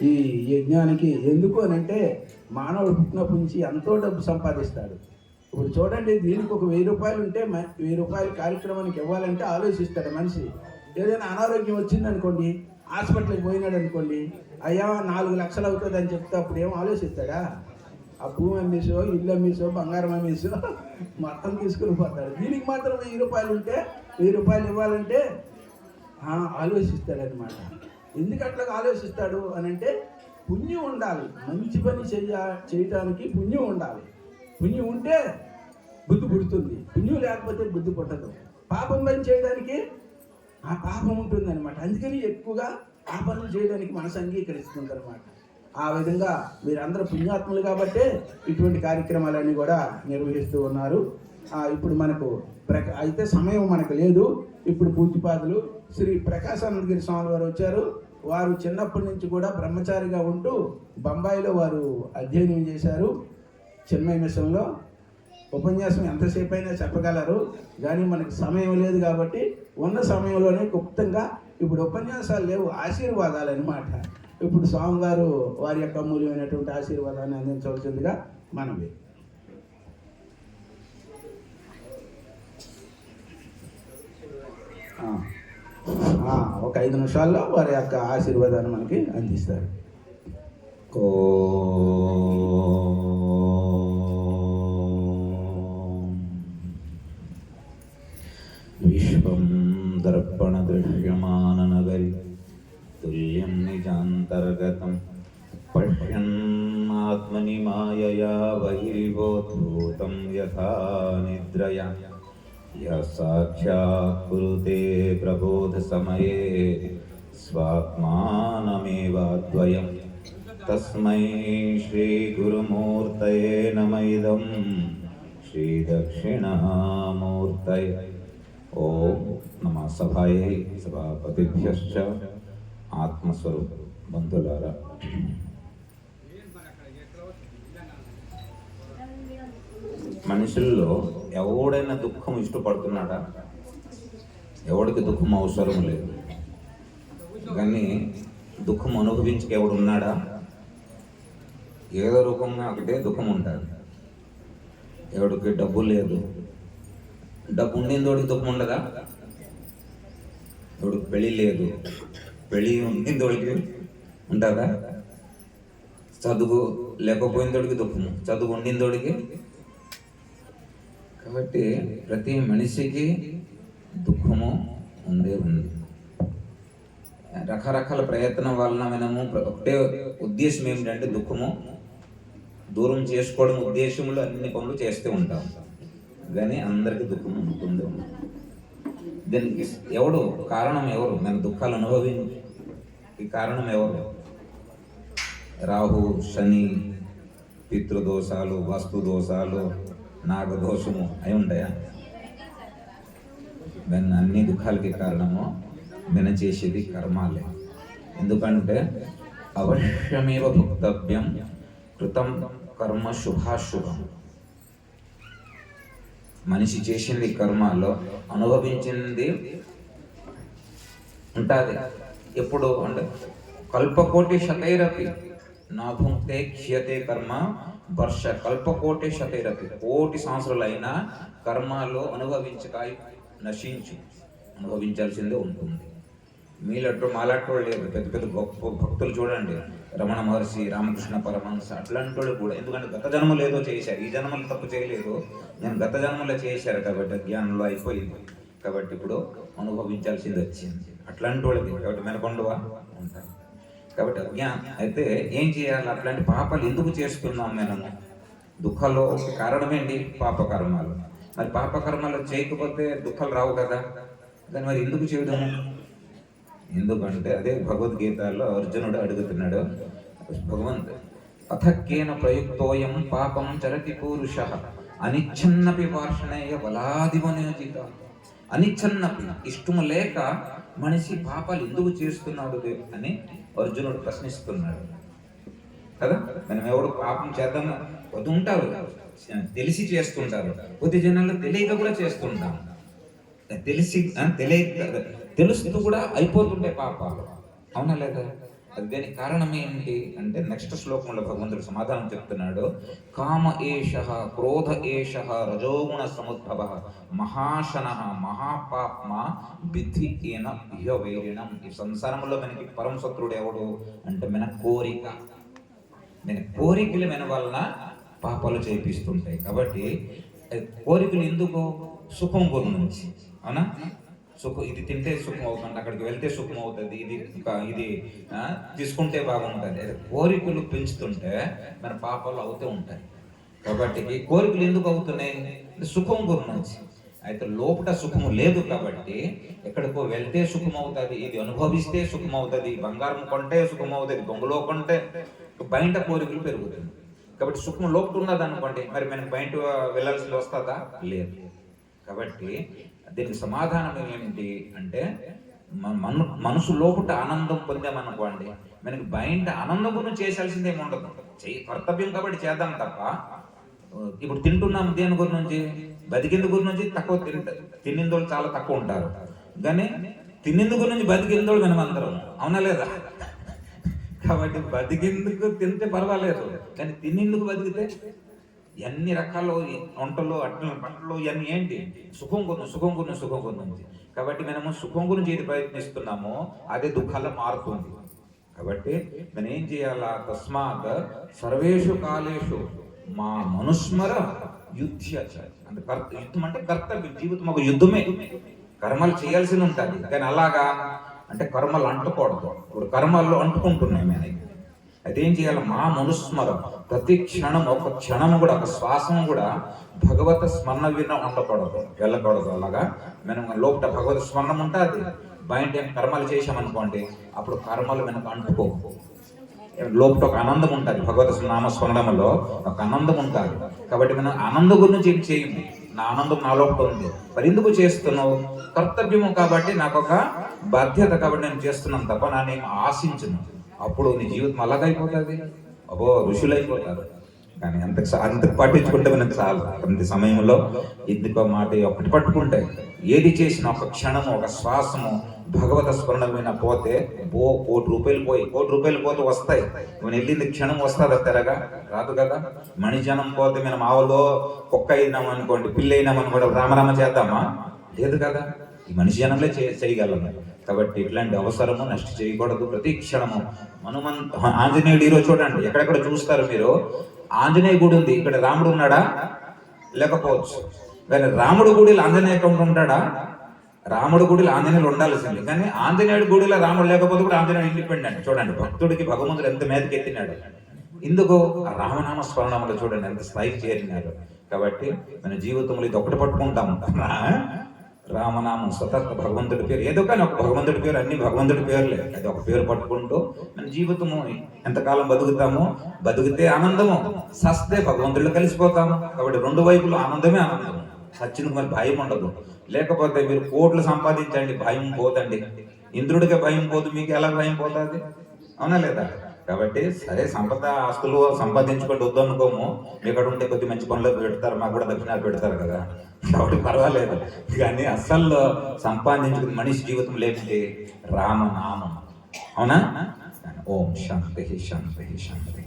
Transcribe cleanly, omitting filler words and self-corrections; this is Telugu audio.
ఈ యజ్ఞానికి ఎందుకు అని అంటే మానవుడు పుట్టినప్పటి నుంచి ఎంతో డబ్బు సంపాదిస్తాడు. ఇప్పుడు చూడండి, దీనికి ఒక 1000 రూపాయలు ఉంటే 1000 రూపాయలు కార్యక్రమానికి ఇవ్వాలంటే ఆలోచిస్తాడు మనిషి. ఏదైనా అనారోగ్యం వచ్చింది అనుకోండి, హాస్పిటల్కి పోయినాడు అనుకోండి, అయ్యా 4 లక్షలు అవుతుంది అని చెప్తే అప్పుడు ఏం ఆలోచిస్తాడా? ఆ భూమి అమ్మేసో, ఇల్లు అమ్మేసో, బంగారం అమ్మేసో మొత్తం తీసుకుని పోతాడు. దీనికి మాత్రం 1000 రూపాయలు ఉంటే 1000 రూపాయలు ఇవ్వాలంటే ఆలోచిస్తాడనమాట. ఎందుకు అట్లా ఆలోచిస్తాడు అని అంటే పుణ్యం ఉండాలి. మంచి పని చేయటానికి పుణ్యం ఉండాలి. పుణ్యం ఉంటే బుద్ధి పుడుతుంది, పుణ్యం లేకపోతే బుద్ధి పుట్టదు. పాపం పని చేయడానికి ఆ పాపం ఉంటుంది అనమాట. అందుకని ఎక్కువగా ఆ పనులు చేయడానికి మనసు అంగీకరిస్తుంది అనమాట. ఆ విధంగా మీరందరూ పుణ్యాత్ములు కాబట్టే ఇటువంటి కార్యక్రమాలన్నీ కూడా నిర్వహిస్తూ ఉన్నారు. ఇప్పుడు మనకు అయితే సమయం మనకు లేదు. ఇప్పుడు పూజ్యపాదులు శ్రీ ప్రకాశానందగిరి స్వామి వారు వచ్చారు. వారు చిన్నప్పటి నుంచి కూడా బ్రహ్మచారిగా ఉంటూ బొంబాయిలో వారు అధ్యయనం చేశారు. చిన్మయ మిషన్లో ఉపన్యాసం ఎంతసేపు అయినా చెప్పగలరు, కానీ మనకి సమయం లేదు కాబట్టి ఉన్న సమయంలోనే గుప్తంగా ఇప్పుడు ఉపన్యాసాలు లేవు, ఆశీర్వాదాలు అన్నమాట. ఇప్పుడు స్వామివారు వారి యొక్క అమూల్యమైనటువంటి ఆశీర్వాదాన్ని అందించవలసిందిగా మనవి. ఒక 5 నిమిషాల్లో వారి యొక్క ఆశీర్వాదాన్ని మనకి అందిస్తారు. విశ్వం దర్పణ దృశ్యమాన నగరి తుల్యం నిజాంతర్గతం పశ్యన్నాత్మని మాయయా బహిర్భూతం యథా నిద్రయా సాక్షాత్ కురుతే ప్రబోధ సమయే స్వాత్మానమేవాద్వయం తస్మై శ్రీ గురుమూర్తయే నమైదం శ్రీ దక్షిణామూర్తయే. ఓం నమ సభాయై సభాపతిభ్యశ్చ. ఆత్మస్వరూప బంధులారా, మనుషుల్లో ఎవడైనా దుఃఖం ఇష్టపడుతున్నాడా? ఎవడికి దుఃఖం అవసరం లేదు, కానీ దుఃఖం అనుభవించక ఎవడున్నాడా? ఏదో రూపంగా ఒకటే దుఃఖం ఉంటుంది. ఎవడికి డబ్బు లేదు, డబ్బు ఉండిందోడికి దుఃఖం ఉండదా? ఎవడికి పెళ్ళి లేదు, పెళ్ళి ఉండిందోడికి ఉంటుందా? చదువు లేకపోయిందోడికి దుఃఖము, చదువు ఉండిందోడికి. కాబట్టి ప్రతి మనిషికి దుఃఖము ఉంది. రకరకాల ప్రయత్నం వలన మనము ఒకటే ఉద్దేశం ఏమిటంటే దుఃఖము దూరం చేసుకోవడం ఉద్దేశంలో అన్ని పనులు చేస్తూ ఉంటాం, కానీ అందరికీ దుఃఖం ఉంటుంది. దీనికి ఎవడు కారణం? ఎవరు మన దుఃఖాలు అనుభవించి కారణం ఎవరు? రాహు, శని, పితృదోషాలు, వస్తు దోషాలు, నాగదోషము అయి ఉంటాయా? దాన్ని అన్ని దుఃఖాలకి కారణము మన చేసేది కర్మాలే. ఎందుకంటే అవశ్యమేవ భుక్తవ్యం కృతం కర్మ శుభాశుభం. మనిషి చేసింది కర్మలో అనుభవించింది ఉంటుంది. ఎప్పుడు అంటే కల్పకోటి శతైరపి నా భుక్తే క్షయతే కర్మ వర్ష కల్పకోటి శతైరపి. 1,000 సంవత్సరాలైనా కర్మలో అనుభవించక నశించు, అనుభవించాల్సిందే ఉంటుంది. మీలట్టు మాలాట్టు లేదు. పెద్ద పెద్ద గొప్ప భక్తులు చూడండి, రమణ మహర్షి, రామకృష్ణ పరమహంస, అట్లాంటి వాళ్ళు కూడా. ఎందుకంటే గత జన్మలు ఏదో చేశారు, ఈ జన్మలు తప్పు చేయలేదు. నేను గత జన్మలో చేశారు కాబట్టి జ్ఞానంలో అయిపోయింది, కాబట్టి ఇప్పుడు అనుభవించాల్సింది వచ్చింది. అట్లాంటి వాళ్ళకి కాబట్టి మెనకొండవా ఉంటాయి. కాబట్టి అజ్ఞానం అయితే ఏం చేయాలి? అట్లాంటి పాపాలు ఎందుకు చేస్తున్నాం మనము? దుఃఖాల్లో కారణం ఏంటి? పాపకర్మాలు. మరి పాపకర్మాలు చేయకపోతే దుఃఖాలు రావు కదా, దాన్ని మరి ఎందుకు చేయడము? ఎందుకంటే అదే భగవద్గీతలో అర్జునుడు అడుగుతున్నాడు, భగవంతుడు అథక్కేన ప్రయుక్తోయం పాపం చరతి పూరుష అనిచ్ఛన్నపి వార్షణేయ బలాదివనియోజిత. అనిచ్ఛన్నపి ఇష్టము లేక మనిషి పాపాలు ఎందుకు చేస్తున్నాడు అని అర్జునుడు ప్రశ్నిస్తున్నాడు కదా. మనం ఎవడు పాపం చేద్దాం కొద్ది ఉంటారు, తెలిసి చేస్తుంటారు, కొద్ది జనాలు తెలియక కూడా చేస్తుంటాం. తెలుస్తూ కూడా అయిపోతుండే పాపాలు, అవునా లేదా? అది దీనికి కారణం ఏంటి అంటే నెక్స్ట్ శ్లోకంలో భగవంతుడు సమాధానం చెప్తున్నాడు. కామ ఏష క్రోధ ఏష రజోగుణ సముద్భవ మహాశన మహాపాప్మ బిద్ధి ఏన ఇహ వైరిణం. ఈ సంసారంలో మనకి పరమ శత్రుడు ఎవడు అంటే మన కోరిక. మన కోరికలు మన వలన పాపాలు చేపిస్తుంటాయి. కాబట్టి కోరికలు ఎందుకు? సుఖం గురించి, అవునా? సుఖం, ఇది తింటే సుఖం అవుతుంది, అక్కడికి వెళ్తే సుఖం అవుతుంది, ఇది తీసుకుంటే బాగుంటుంది. అదే కోరికలు పెంచుతుంటే మన పాపాలు అవుతూ ఉంటాయి. కాబట్టి కోరికలు ఎందుకు అవుతున్నాయి? సుఖం గురించి. అయితే లోపల సుఖము లేదు కాబట్టి ఎక్కడికో వెళ్తే సుఖం అవుతుంది, ఇది అనుభవిస్తే సుఖం అవుతుంది, బంగారం కొంటే సుఖం అవుతుంది, బొంగులో కొంటే బయట కోరికలు పెరుగుతుంది. కాబట్టి సుఖం లోపల ఉన్నది అనుకోండి, మరి మనకి బయట వెళ్ళాల్సి వస్తుందా? లేదు. కాబట్టి దీనికి సమాధానం ఏమిటి అంటే మనసు లోపల ఆనందం పొందామనుకోండి, మనకి బయట ఆనందం గురించి చేసాల్సింది ఏమి ఉండదు. కర్తవ్యం కాబట్టి చేద్దాం తప్ప. ఇప్పుడు తింటున్నాం దేని గురించి? బతికింది గురించి తక్కువ తిన్నిందోళ్ళు చాలా తక్కువ ఉంటారు, కానీ తిన్నిందు గురించి బతికిందోళ్ళు మనమందరం, అవునా లేదా? కాబట్టి బతికిందుకు తింటే పర్వాలేదు, కానీ తిన్నిందుకు బతికితే ఎన్ని రకాల వంటలు అట్ల పంటలు ఇవన్నీ ఏంటి? సుఖం గురించి. కాబట్టి మనము సుఖం గురించి ఏది ప్రయత్నిస్తున్నామో అదే దుఃఖాల్లో మారుతుంది. కాబట్టి మనం ఏం చేయాలా? తస్మాత్ సర్వేషు కాలేషు మా మనుస్మర యుద్ధ. అంటే యుద్ధం అంటే కర్తవ్యం. జీవితం ఒక యుద్ధమే, కర్మలు చేయాల్సి ఉంటుంది. కానీ అలాగా అంటే కర్మలు అంటుకూడదు. ఇప్పుడు కర్మల్లో అంటుకుంటున్నాయి మేము. అదేం చేయాలి? మా మనుస్మరం, ప్రతి క్షణం, ఒక క్షణము కూడా, ఒక శ్వాసం కూడా భగవత స్మరణ విన ఉండకూడదు, వెళ్ళకూడదు. అలాగా మనం లోపల భగవత స్మరణం ఉంటుంది. బయట ఏం కర్మలు చేసామనుకోండి, అప్పుడు కర్మలు మనకు అంటుకో. లోపల ఒక ఆనందం ఉంటుంది, భగవత నామస్మరణలో ఒక ఆనందం ఉంటుంది. కాబట్టి మనం ఆనందం గురించి ఏం చేయము. నా ఆనందం నా లోపల ఉంది, మరి ఎందుకు చేస్తున్నావు? కర్తవ్యము కాబట్టి, నాకు ఒక బాధ్యత కాబట్టి నేను చేస్తున్నాను తప్ప నానేం ఆశించను. అప్పుడు నీ జీవితం అలాగైపోతుంది. అబ్బో ఋషులు అయిపోతారు. కానీ అంతకు పట్టించుకుంటే మనకు చాలు. ప్రతి సమయంలో ఇందుకో మాట ఒకటి పట్టుకుంటే ఏది చేసినా ఒక క్షణము, ఒక శ్వాసము భగవత స్మరణ మీద పోతే కోటి రూపాయలు పోతే వస్తాయి. మనం వెళ్ళింది క్షణం వస్తుందా? తెరగా రాదు కదా. మణిజనం పోతే మనం ఆవులో కుక్క అయినాం అనుకోండి, పిల్లి అయినాం అనుకోండి, రామరామ చేద్దామా? లేదు కదా. ఈ మనిషి జనంలో చేయగలము. కాబట్టి ఇట్లాంటి అవసరము నష్ట చేయకూడదు. ప్రతి క్షణము ఆంజనేయుడు ఈరోజు చూడండి, ఎక్కడెక్కడ చూస్తారు మీరు, ఆంజనేయ గుడి ఉంది, ఇక్కడ రాముడు ఉన్నాడా? లేకపోవచ్చు. కానీ రాముడు గుడిలో ఆంజనేయ ఉంటాడా? రాముడు గుడిలో ఆంజనేయులు ఉండాల్సింది. కానీ ఆంజనేయుడి గుడిలో రాముడు లేకపోతే కూడా ఆంజనేయుడు ఇండిపెండెంట్. చూడండి భక్తుడికి భగవంతుడు ఎంత మీదకి ఎత్తినాడు. ఇందుకు ఆ రామనామ స్మరణంలో చూడండి ఎంత స్థాయికి చేరినారు. కాబట్టి మన జీవితంలో ఇది ఒకటి పట్టుకుంటాము, రామనామం, సతత భగవంతుడి పేరు. ఏదో కానీ ఒక భగవంతుడి పేరు, అన్ని భగవంతుడి పేర్లే. అది ఒక పేరు పట్టుకుంటూ మన జీవితము ఎంతకాలం బతుకుతామో, బతికితే ఆనందము, సస్తే భగవంతుడిలో కలిసిపోతాము. కాబట్టి రెండు వైపులు ఆనందమే ఆనందం. సచ్చినందుకు మరి భయం ఉండదు. లేకపోతే మీరు కోట్లు సంపాదించండి, భయం పోతండి. ఇంద్రుడికి భయం పోదు, మీకు ఎలా భయం పోతుంది? అవునా లేదా? కాబట్టి సరే, సంపద ఆస్తులు సంపాదించుకుంటూ వద్దనుకోము. ఇక్కడ ఉంటే కొద్ది మంచి పనులు పెడతారు, మాకు కూడా దక్షిణాలు పెడతారు కదా, కాబట్టి పర్వాలేదు. కానీ అస్సలు సంపాదించుకుని మనిషి జీవితం లేనిది రామనామం. అవునా? ఓం శాంతి శాంతి శాంతి.